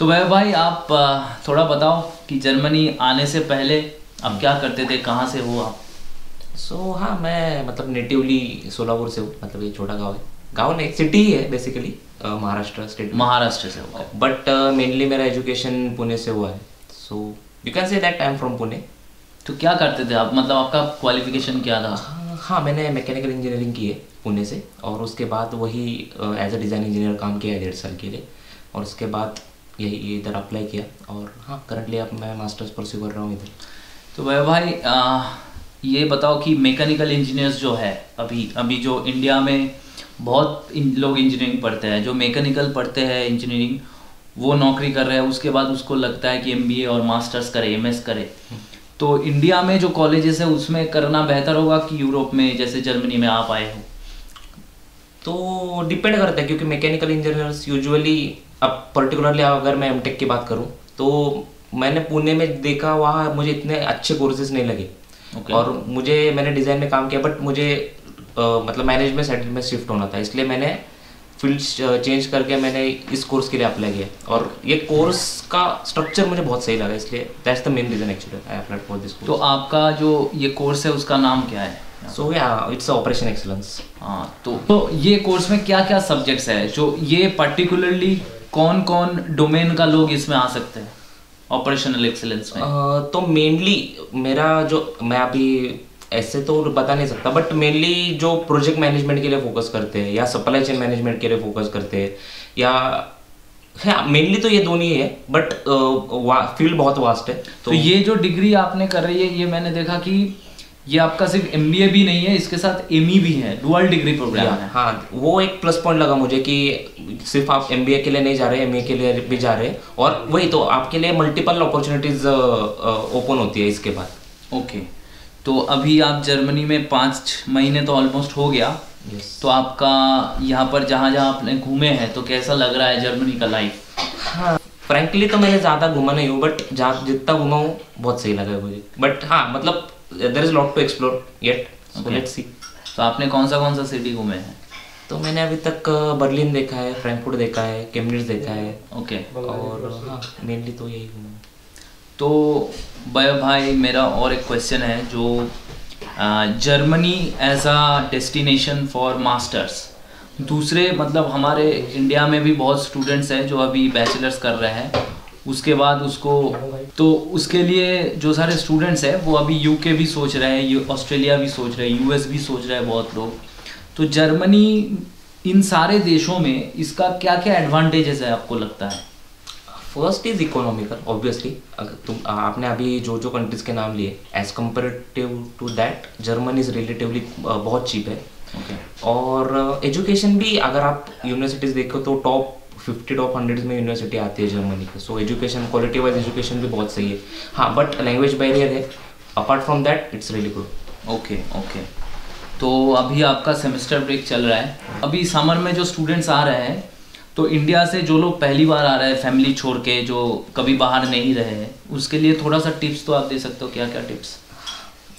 तो वह भाई आप थोड़ा बताओ कि जर्मनी आने से पहले आप क्या करते थे, कहाँ से हो आप? हाँ, मैं मतलब नेटिवली सोलापुर से हूँ। मतलब ये छोटा गांव है, गांव नहीं सिटी ही है बेसिकली, महाराष्ट्र स्टेट में। महाराष्ट्र से हो? बट मेनली मेरा एजुकेशन पुणे से हुआ है। So you can say that I am from Pune. तो क्या करते थे आप, मतलब आपका क्वालिफिकेशन क्या था? हाँ, मैंने मैकेनिकल इंजीनियरिंग की है पुणे से, और उसके बाद वही एज अ डिज़ाइन इंजीनियर काम किया है 1.5 साल के लिए, और उसके बाद यही इधर अप्लाई किया। और हाँ, करंटली अब मैं मास्टर्स परस्यू कर रहा हूँ इधर। तो वह भाई ये बताओ कि मैकेनिकल इंजीनियर्स जो है अभी जो इंडिया में बहुत लोग इंजीनियरिंग पढ़ते हैं, जो मैकेनिकल पढ़ते हैं इंजीनियरिंग, वो नौकरी कर रहे हैं, उसके बाद उसको लगता है कि एमबीए और मास्टर्स करे, एमएस करे। तो इंडिया में जो कॉलेजेस है उसमें करना बेहतर होगा कि यूरोप में, जैसे जर्मनी में आप आए हो? तो डिपेंड करता है, क्योंकि मैकेनिकल इंजीनियर्स यूजुअली, अब पर्टिकुलरली अगर मैं एमटेक की बात करूँ तो मैंने पुणे में देखा, वहाँ मुझे इतने अच्छे कोर्सेज नहीं लगे। और मैंने डिज़ाइन में काम किया, बट मुझे मतलब मैनेजमेंट साइड में शिफ्ट होना था, इसलिए मैंने फील्ड चेंज करके मैंने इस कोर्स के लिए अप्लाई किया। और ये कोर्स का स्ट्रक्चर मुझे बहुत सही लगा, इसलिए that's the main reason actually I applied for this course. तो आपका जो ये कोर्स है उसका नाम क्या है? So its operation excellence. हाँ, तो ये कोर्स में क्या क्या सब्जेक्ट्स है, जो ये पर्टिकुलरली कौन कौन डोमेन का लोग इसमें आ सकते हैं ऑपरेशनल एक्सीलेंस में? तो मेनली मेरा जो, मैं अभी ऐसे तो बता नहीं सकता, बट मेनली जो प्रोजेक्ट मैनेजमेंट के लिए फोकस करते हैं, या सप्लाई चेन मैनेजमेंट के लिए फोकस करते हैं, या हाँ मेनली तो ये दोनों ही है, बट फील्ड बहुत वास्ट है। तो ये जो डिग्री आपने कर रही है, ये मैंने देखा कि ये आपका सिर्फ एमबीए भी नहीं है, इसके साथ एमई भी है, डुअल डिग्री प्रोग्राम है। हाँ, वो एक प्लस पॉइंट लगा मुझे कि सिर्फ आप एमबीए के लिए नहीं जा रहे, एमए के लिए भी जा रहे, और वही तो आपके लिए मल्टीपल अपॉर्चुनिटीज ओपन होती है इसके बाद। ओके, तो अभी आप जर्मनी में 5 महीने तो ऑलमोस्ट हो गया। तो आपका यहाँ पर जहाँ जहाँ आपने घूमे हैं, तो कैसा लग रहा है जर्मनी का लाइफ? हाँ, फ्रैंकली तो मैंने ज़्यादा घूमा नहीं हूँ, बट जहाँ जितना घूमा हूँ बहुत सही लगा है मुझे। बट हाँ, मतलब there is lot to explore yet, so let's see. तो आपने कौन सा सिटी घूमे हैं? तो मैंने अभी तक बर्लिन देखा है, फ्रैंकफर्ट देखा है, केम्निट्ज देखा है। ओके। और हाँ, मेनली तो यही घूमा। तो भाई मेरा और एक क्वेश्चन है, जो Germany as a destination for masters, दूसरे मतलब हमारे इंडिया में भी बहुत स्टूडेंट्स हैं जो अभी बैचलर्स कर रहे हैं, उसके बाद उसके लिए जो सारे स्टूडेंट्स हैं वो अभी यूके भी सोच रहे हैं, ऑस्ट्रेलिया भी सोच रहे हैं, यूएस भी सोच रहे हैं बहुत लोग। तो जर्मनी, इन सारे देशों में इसका क्या क्या एडवांटेजेस है आपको लगता है? First is economical, obviously. अगर आपने अभी जो जो कंट्रीज के नाम लिए, as comparative to that Germany is relatively बहुत चीप है। और एजुकेशन भी, अगर आप यूनिवर्सिटीज़ देखो तो टॉप 50 टॉप 100 में यूनिवर्सिटी आती है जर्मनी की। So education, quality wise education भी बहुत सही है। हाँ, बट लैंग्वेज बैरियर है। Apart from that it's really good. Okay. तो अभी आपका सेमेस्टर ब्रेक चल रहा है, अभी समर में जो स्टूडेंट्स आ रहे हैं, तो इंडिया से जो लोग पहली बार आ रहे हैं फैमिली छोड़ के, जो कभी बाहर नहीं रहे हैं, उसके लिए थोड़ा सा टिप्स तो आप दे सकते हो? क्या क्या टिप्स?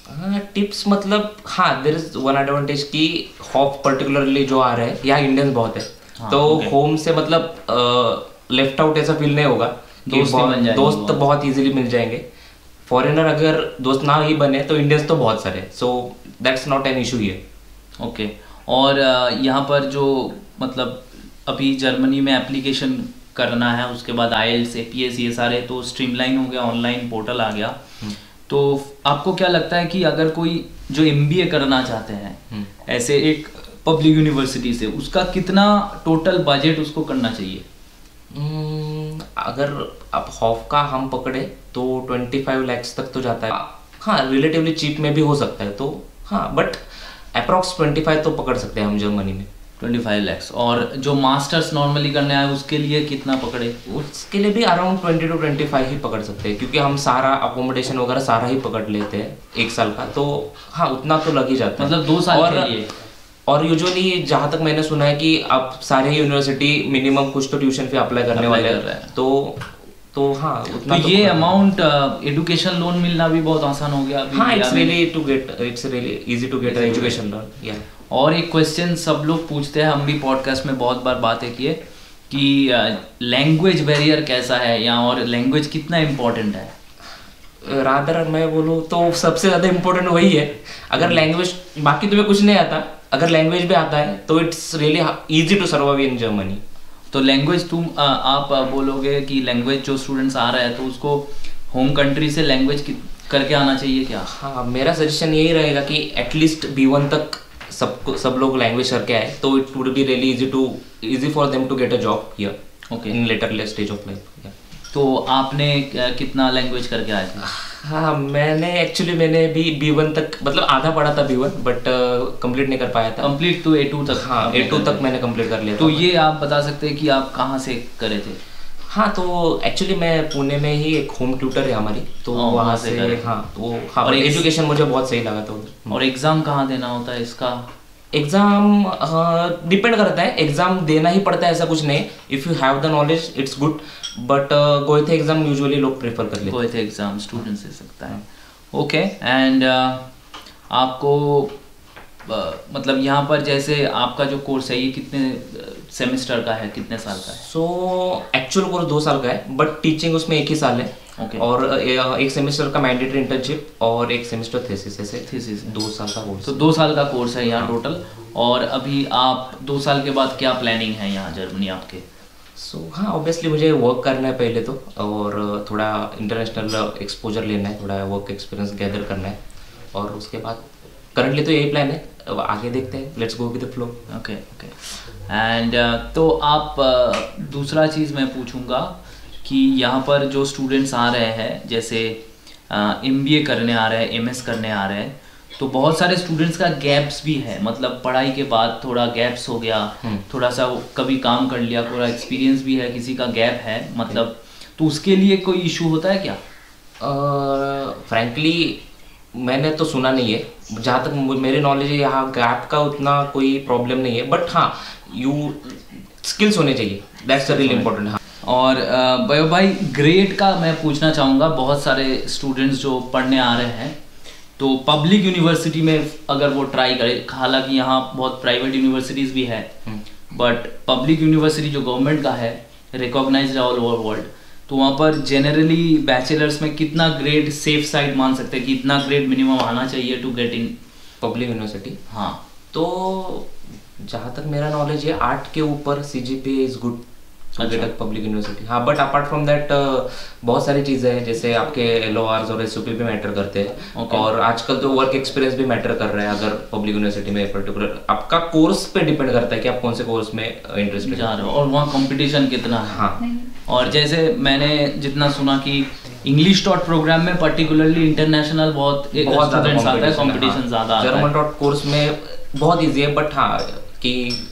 हाँ, टिप्स मतलब, हाँ, देयर इज वन एडवांटेज कि होप पर्टिकुलरली जो आ रहे हैं, यहाँ इंडियंस बहुत है। हाँ, तो होम से मतलब लेफ्ट आउट ऐसा फील नहीं होगा, दोस्त बहुत इजीली मिल जाएंगे। फॉरेनर अगर दोस्त ना ही बने तो इंडियंस तो बहुत सारे, so that's not an issue here. Okay. और यहाँ पर जो मतलब अभी जर्मनी में एप्लीकेशन करना है, उसके बाद आईएलटीएस, एपीएस, ये सारे तो स्ट्रीमलाइन हो गया, ऑनलाइन पोर्टल आ गया। तो आपको क्या लगता है कि अगर कोई जो एमबीए करना चाहते हैं ऐसे एक पब्लिक यूनिवर्सिटी से, उसका कितना टोटल बजट उसको करना चाहिए? अगर आप हॉफ का हम पकड़े तो 25 लाख तक तो जाता है। हाँ, रिलेटिवली चीप में भी हो सकता है, तो हाँ, बट अप्रॉक्स 25 तो पकड़ सकते हैं हम जर्मनी में। 25 लाख। और जो मास्टर्स नॉर्मली करने आए उसके लिए कितना पकड़े? उसके लिए भी अराउंड 20 to 25 ही पकड़ सकते हैं, क्योंकि हम सारा अकोमोडेशन वगैरह सारा ही पकड़ लेते हैं 1 साल का। तो हाँ, उतना तो लग ही जाता है, मतलब 2 साल के लिए। और यूजुअली जहाँ तक मैंने सुना है कि अब सारे यूनिवर्सिटी मिनिमम कुछ तो ट्यूशन फी अप्लाई करने वाले हैं, तो हाँ, उतना तो ये अमाउंट, एजुकेशन लोन मिलना भी बहुत आसान हो गया अभी। हाँ, it's really easy to get education loan. और एक क्वेश्चन सब लोग पूछते हैं, हम भी पॉडकास्ट में बहुत बार बातें किए कि लैंग्वेज बैरियर कैसा है यहाँ, और लैंग्वेज कितना इम्पोर्टेंट है? रादर मैं बोलूँ तो सबसे ज़्यादा इम्पोर्टेंट वही है। अगर लैंग्वेज, बाकी तुम्हें कुछ नहीं आता, अगर लैंग्वेज भी आता है तो it's really easy to survive in Germany. तो लैंग्वेज तुम आप बोलोगे कि लैंग्वेज जो स्टूडेंट्स आ रहा है तो उसको होम कंट्री से लैंग्वेज करके आना चाहिए क्या? हाँ, मेरा सजेशन यही रहेगा कि एटलीस्ट B1 तक सब लोग लैंग्वेज करके आए तो it would be really easy for them to get a job here okay in later stage of life. तो आपने कितना लैंग्वेज करके आए थे? हाँ, मैंने भी B1 तक, मतलब आधा पढ़ा था B1, बट कंप्लीट नहीं कर पाया था। कंप्लीट तो A2 तक? हाँ, A2 तक मैंने कंप्लीट कर लिया तो था। ये आप बता सकते हैं कि आप कहाँ से करे थे? हाँ, तो एक्चुअली मैं पुणे में ही, एक होम ट्यूटर है हमारी, तो वहाँ से हाँ, तो हाँ, और एजुकेशन मुझे बहुत सही लगा था उधर। और एग्ज़ाम कहाँ देना होता है इसका? एग्ज़ाम डिपेंड करता है, एग्ज़ाम देना ही पड़ता है ऐसा कुछ नहीं। If you have the knowledge it's good, but Goethe exam usually लोग प्रेफर कर लेते हैं। गोएथे एग्ज़ाम स्टूडेंट्स दे सकता है। ओके, एंड आपको मतलब यहाँ पर जैसे आपका जो कोर्स है ये कितने सेमेस्टर का है, कितने साल का है? सो एक्चुअल कोर्स 2 साल का है, बट टीचिंग उसमें 1 ही साल है। ओके। और 1 सेमेस्टर का मैंडेटरी इंटर्नशिप और 1 सेमेस्टर थीसिस, ऐसे थीसिस 2 साल का कोर्स। तो 2 साल का कोर्स है यहाँ टोटल। और अभी आप 2 साल के बाद क्या प्लानिंग है यहाँ जर्मनी आपके? सो हाँ, ऑब्वियसली मुझे वर्क करना है पहले तो, और थोड़ा इंटरनेशनल एक्सपोजर लेना है, थोड़ा वर्क एक्सपीरियंस गैदर करना है, और उसके बाद करंटली तो यही प्लान है। अब आगे देखते हैं, let's go with the flow. Okay okay. And तो आप दूसरा चीज़ मैं पूछूंगा कि यहाँ पर जो स्टूडेंट्स आ रहे हैं, जैसे MBA करने आ रहे हैं, MS करने आ रहे हैं, तो बहुत सारे स्टूडेंट्स का गैप्स भी है, मतलब पढ़ाई के बाद थोड़ा गैप्स हो गया, थोड़ा सा कभी काम कर लिया, थोड़ा एक्सपीरियंस भी है, किसी का गैप है, मतलब तो उसके लिए कोई इशू होता है क्या? फ्रैंकली मैंने तो सुना नहीं है, जहाँ तक मेरी नॉलेज है यहाँ गैप का उतना कोई प्रॉब्लम नहीं है, बट हाँ, यू स्किल्स होने चाहिए, दैट्स रियली इम्पोर्टेंट। हाँ, और भयो भाई ग्रेड का मैं पूछना चाहूँगा, बहुत सारे स्टूडेंट्स जो पढ़ने आ रहे हैं तो पब्लिक यूनिवर्सिटी में अगर वो ट्राई करे, हालांकि यहाँ बहुत प्राइवेट यूनिवर्सिटीज़ भी है, बट पब्लिक यूनिवर्सिटी जो गवर्नमेंट का है, रिकॉग्नाइज्ड ऑल ओवर वर्ल्ड, तो वहाँ पर जनरली बैचलर्स में कितना ग्रेड सेफ साइड मान सकते हैं कि इतना ग्रेड मिनिमम आना चाहिए to get in public university? हाँ, तो जहाँ तक मेरा नॉलेज है 8 के ऊपर CGPA is good public university. हाँ, बट अपार्ट फ्रॉम दैट बहुत सारी चीज़ें हैं, जैसे आपके LORs और SOP भी मैटर करते हैं। और आजकल तो वर्क एक्सपीरियंस भी मैटर कर रहा है, अगर पब्लिक यूनिवर्सिटी में पर्टिकुलर आपका कोर्स पे डिपेंड करता है कि आप कौन से कोर्स में इंटरेस्टेड जा रहे हो और वहाँ कंपटीशन कितना है। हाँ, और जैसे मैंने जितना सुना कि इंग्लिश डॉट प्रोग्राम में पर्टिकुलरली इंटरनेशनल बहुत स्टूडेंट्स आता है, कंपटीशन ज़्यादा आता है। जर्मन डॉट कोर्स में बहुत ईजी है, बट हाँ कि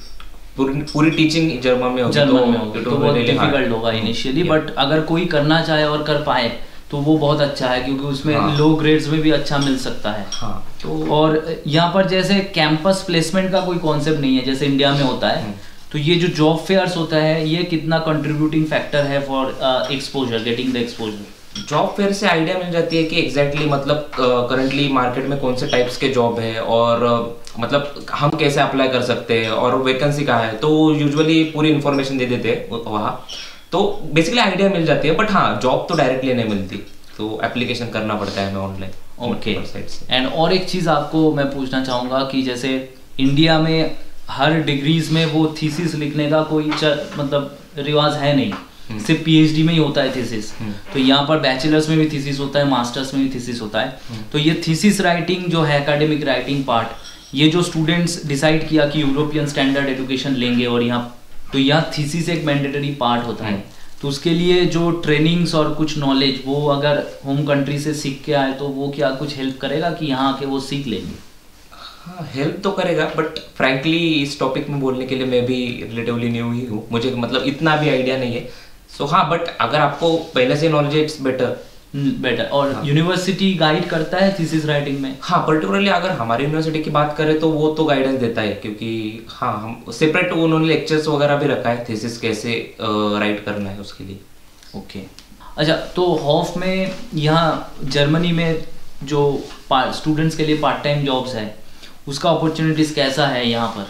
पूरी टीचिंग जर्मन में होगी तो बहुत डिफिकल्ट होगा इनिशियली, बट अगर कोई करना चाहे और कर पाए तो वो बहुत अच्छा है, क्योंकि उसमें लो ग्रेड्स में भी अच्छा मिल सकता है। हाँ, तो और यहाँ पर जैसे कैंपस प्लेसमेंट का कोई कॉन्सेप्ट नहीं है जैसे इंडिया में होता है, तो ये जो जॉब फेयर्स होता है ये कितना कंट्रीब्यूटिंग फैक्टर है for exposure, getting the exposure? Job fair से आइडिया मिल जाती है कि एग्जैक्टली मतलब करंटली मार्केट में कौन से टाइप्स के जॉब है, और मतलब हम कैसे अप्लाई कर सकते हैं, और वैकेंसी कहाँ है, तो यूजुअली पूरी इन्फॉर्मेशन दे देते हैं वहाँ, तो बेसिकली आइडिया मिल जाती है। बट हाँ, जॉब तो डायरेक्टली नहीं मिलती, तो एप्लीकेशन करना पड़ता है हमें ऑनलाइन। ओके। एंड और एक चीज़ आपको मैं पूछना चाहूँगा कि जैसे इंडिया में हर डिग्रीज में वो थीसिस लिखने का कोई मतलब रिवाज है नहीं, सिर्फ PhD में ही होता है थीसिस। तो यहाँ पर बैचलर्स में भी थीसिस होता है, मास्टर्स में भी थीसिस होता है। तो ये थीसिस राइटिंग जो है, एकेडमिक राइटिंग पार्ट, ये जो स्टूडेंट्स डिसाइड किया कि यूरोपियन स्टैंडर्ड एजुकेशन लेंगे और यहाँ, तो यहाँ थीसिस एक मैंडेटरी पार्ट होता है, तो उसके लिए जो ट्रेनिंग्स और कुछ नॉलेज वो अगर होम कंट्री से सीख के आए तो वो क्या कुछ हेल्प करेगा कि यहाँ आके वो सीख लेंगे? हाँ, हेल्प तो करेगा, बट फ्रैंकली इस टॉपिक में बोलने के लिए मैं भी रिलेटिवली न्यू ही हूँ, मुझे मतलब इतना भी आइडिया नहीं है। सो हाँ, बट अगर आपको पहले से नॉलेज है इट्स बेटर। और यूनिवर्सिटी गाइड करता है थीसिस राइटिंग में? हाँ, पर्टिकुलरली अगर हमारी यूनिवर्सिटी की बात करें तो वो तो गाइडेंस देता है, क्योंकि हाँ, हम सेपरेट उन्होंने लेक्चर्स वगैरह भी रखा है थीसिस कैसे राइट करना है उसके लिए। ओके। अच्छा, तो हॉफ में यहाँ जर्मनी में जो स्टूडेंट्स के लिए पार्ट टाइम जॉब्स है उसका अपॉर्चुनिटीज़ कैसा है यहाँ पर?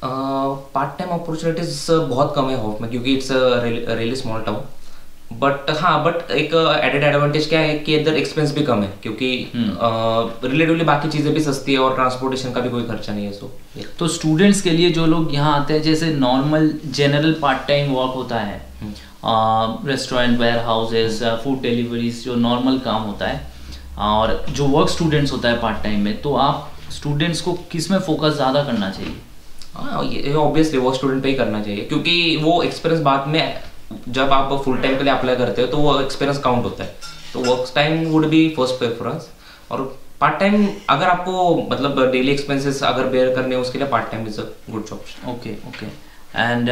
पार्ट टाइम अपॉर्चुनिटीज बहुत कम है हॉफ में, क्योंकि it's really small town. But एक एडेड एडवांटेज क्या है कि इधर एक्सपेंस भी कम है, क्योंकि रिलेटिवली बाकी चीज़ें भी सस्ती है और ट्रांसपोर्टेशन का भी कोई खर्चा नहीं है। सो तो स्टूडेंट्स के लिए जो लोग यहाँ आते हैं, जैसे normal general part time work होता है, restaurant, warehouses, food deliveries, जो नॉर्मल काम होता है, और जो वर्क स्टूडेंट्स होता है पार्ट टाइम में, तो आप स्टूडेंट्स को किस में फोकस ज़्यादा करना चाहिए? हाँ, ये ऑब्वियसली वर्क स्टूडेंट पे ही करना चाहिए, क्योंकि वो एक्सपीरियंस बाद में जब आप फुल टाइम के लिए अप्लाई करते हो तो वो एक्सपीरियंस काउंट होता है। तो work time would be first preference, और पार्ट टाइम अगर आपको मतलब डेली एक्सपेंसेस अगर बेयर करने हैं उसके लिए part time is a good option. Okay. And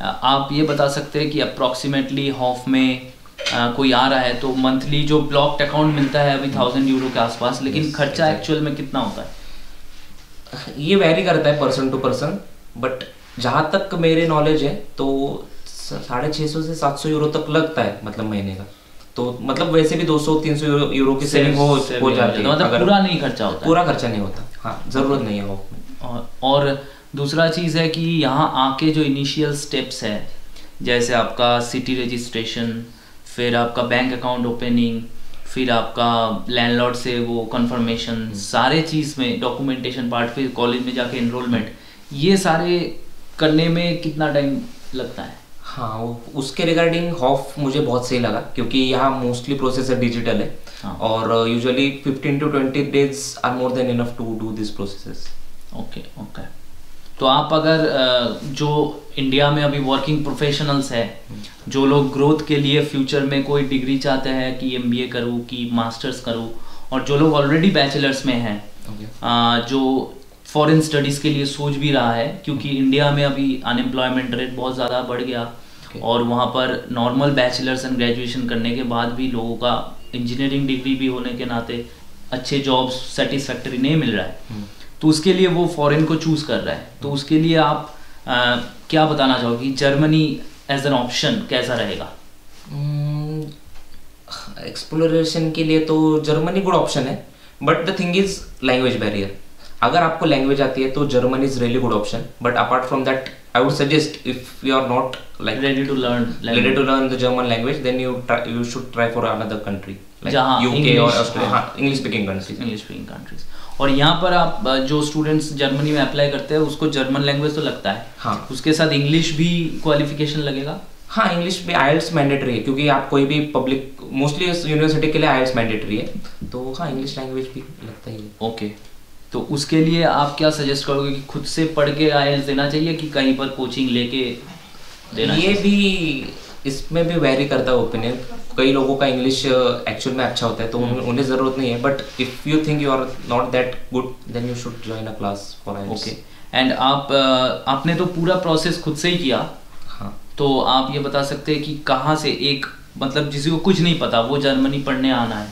आप ये बता सकते हैं कि अप्रॉक्सीमेटली हॉफ में कोई आ रहा है तो मंथली जो ब्लॉक्ड अकाउंट मिलता है अभी 1000 यूरो के आसपास, लेकिन खर्चा एक्चुअल में कितना होता है? ये वेरी करता है पर्सन टू पर्सन, बट जहाँ तक मेरे नॉलेज है तो 650 से 700 यूरो तक लगता है, मतलब महीने का। तो मतलब वैसे भी 200-300 यूरो की सेविंग हो जाती है, मतलब पूरा नहीं खर्चा होता, पूरा खर्चा नहीं होता। हाँ, जरूरत नहीं है हॉफ में। और दूसरा चीज़ है कि यहाँ आके जो इनिशियल स्टेप्स है, जैसे आपका सिटी रजिस्ट्रेशन, फिर आपका बैंक अकाउंट ओपनिंग, फिर आपका लैंडलॉर्ड से वो कंफर्मेशन, सारे चीज़ में डॉक्यूमेंटेशन पार्ट, फिर कॉलेज में जाके एनरोलमेंट, ये सारे करने में कितना टाइम लगता है? हाँ, उसके रिगार्डिंग हॉफ मुझे बहुत सही लगा, क्योंकि यहाँ मोस्टली प्रोसेस डिजिटल है। हाँ। और usually 15 to 20 days are more than enough to do this processes. Okay. तो आप अगर जो इंडिया में अभी वर्किंग प्रोफेशनल्स है, जो लोग ग्रोथ के लिए फ्यूचर में कोई डिग्री चाहते हैं कि MBA करूँ कि मास्टर्स करूँ, और जो लोग ऑलरेडी बैचलर्स में हैं, जो फॉरेन स्टडीज़ के लिए सोच भी रहा है, क्योंकि इंडिया में अभी अनएम्प्लॉयमेंट रेट बहुत ज़्यादा बढ़ गया, और वहाँ पर नॉर्मल बैचलर्स एंड ग्रेजुएशन करने के बाद भी लोगों का इंजीनियरिंग डिग्री भी होने के नाते अच्छे जॉब्स सेटिस्फैक्टरी नहीं मिल रहा है, तो उसके लिए वो फॉरेन को चूज़ कर रहा है। तो उसके लिए आप क्या बताना चाहोगे, जर्मनी एज एन ऑप्शन कैसा रहेगा? एक्सप्लोरेशन के लिए तो जर्मनी गुड ऑप्शन है, but the thing is language barrier. अगर आपको लैंग्वेज आती है तो Germany is really good option, but apart from that I would suggest if you are not like ready to learn the German language, then you should try for another country like UK English, or Australia, English speaking countries। और यहाँ पर आप जो students Germany में apply करते हैं उसको German language तो लगता है, हाँ, उसके साथ इंग्लिश भी क्वालिफिकेशन लगेगा? हाँ, इंग्लिश भी IELTS मैंडेटरी है, क्योंकि आप कोई भी पब्लिक मोस्टली यूनिवर्सिटी के लिए IELTS मैंडेटरी है, तो हाँ, इंग्लिश लैंग्वेज भी लगता ही है। ओके। तो उसके लिए आप क्या सजेस्ट करोगे कि खुद से पढ़ के IELTS देना चाहिए कि कहीं पर कोचिंग लेके देना? ये भी इसमें भी वेरी करता है ओपिनियन। कई लोगों का इंग्लिश एक्चुअल में अच्छा होता है तो उन्हें ज़रूरत नहीं है, but if you think you are not that good then you should join a class for IELTS। Okay. And आपने तो पूरा प्रोसेस खुद से ही किया, हाँ, तो आप ये बता सकते हैं कि कहाँ से एक मतलब जिसे को कुछ नहीं पता वो जर्मनी पढ़ने आना है,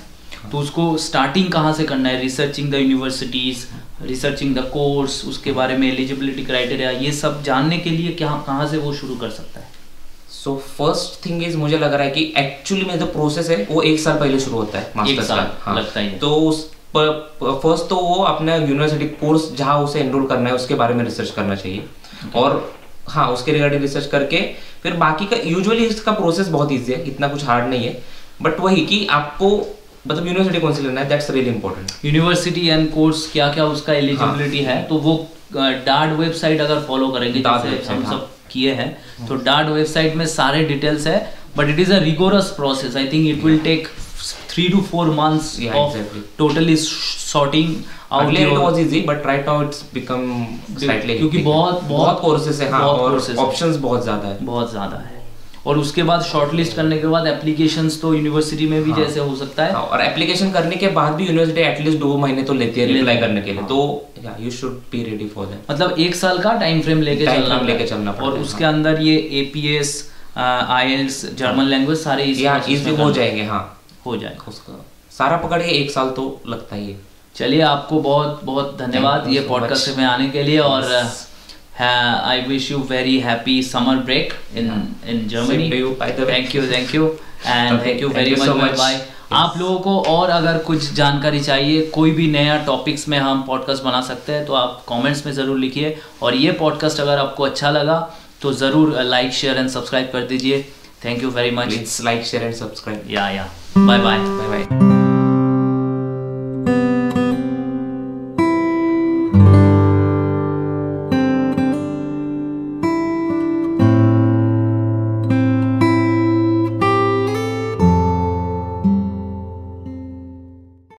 तो उसको स्टार्टिंग कहाँ से करना है? Researching the universities, researching the course, उसके बारे में एलिजिबिलिटी क्राइटेरिया, ये सब जानने के लिए क्या कहाँ से वो शुरू कर सकता है? सो फर्स्ट थिंग इज मुझे लग रहा है कि एक्चुअली में जो प्रोसेस है वो 1 साल पहले शुरू होता है मास्टर्स का। हाँ, लगता है। तो उस फर्स्ट तो वो अपना यूनिवर्सिटी कोर्स जहाँ उसे एनरोल करना है उसके बारे में रिसर्च करना चाहिए, और हाँ, उसके रिगार्डिंग रिसर्च करके फिर बाकी का यूजुअली इसका प्रोसेस बहुत ईजी है, इतना कुछ हार्ड नहीं है, बट वही कि आपको मतलब यूनिवर्सिटी कौन सी लेना है, that's really important. University and course क्या क्या उसका एलिजिबिलिटी है, तो वो डार्ड वेबसाइट अगर फॉलो करेंगे जैसे हम सब किए हैं, तो डार्ड वेबसाइट में सारे डिटेल्स है, but it is a rigorous process. I think it will take 3 to 4 months of totally sorting out। Earlier it was easy, but right now it's become slightly, क्योंकि बहुत कोर्सेस है, हाँ, और ऑप्शंस बहुत ज़्यादा है। और उसके बाद शॉर्टलिस्ट करने के बाद एप्लीकेशंस तो यूनिवर्सिटी में भी जैसे हो सकता है, और एप्लीकेशन करने के बाद भी यूनिवर्सिटी एटलीस्ट 2 महीने तो लेती है रिप्लाई करने के लिए, तो you should be ready for that. मतलब 1 साल का टाइम फ्रेम लेके चलना पड़ता है, और उसके अंदर ये APS, IELTS, जर्मन लैंग्वेज सारे इजी हो जाएंगे। हाँ, हो जाएगा, उसका सारा पकड़ के 1 साल तो लगता ही है। चलिए, आपको बहुत बहुत धन्यवाद ये पॉडकास्ट में आने के लिए, और I wish you very happy summer break in Germany. Same to you, by the way. Thank you, and thank you very much. Bye. आप लोगों को और अगर कुछ जानकारी चाहिए, कोई भी नया टॉपिक्स में हम पॉडकास्ट बना सकते हैं, तो आप कमेंट्स में ज़रूर लिखिए। और ये पॉडकास्ट अगर आपको अच्छा लगा तो ज़रूर लाइक शेयर एंड सब्सक्राइब कर दीजिए। Thank you very much. Please like share and subscribe. या बाय बाय। Bye bye.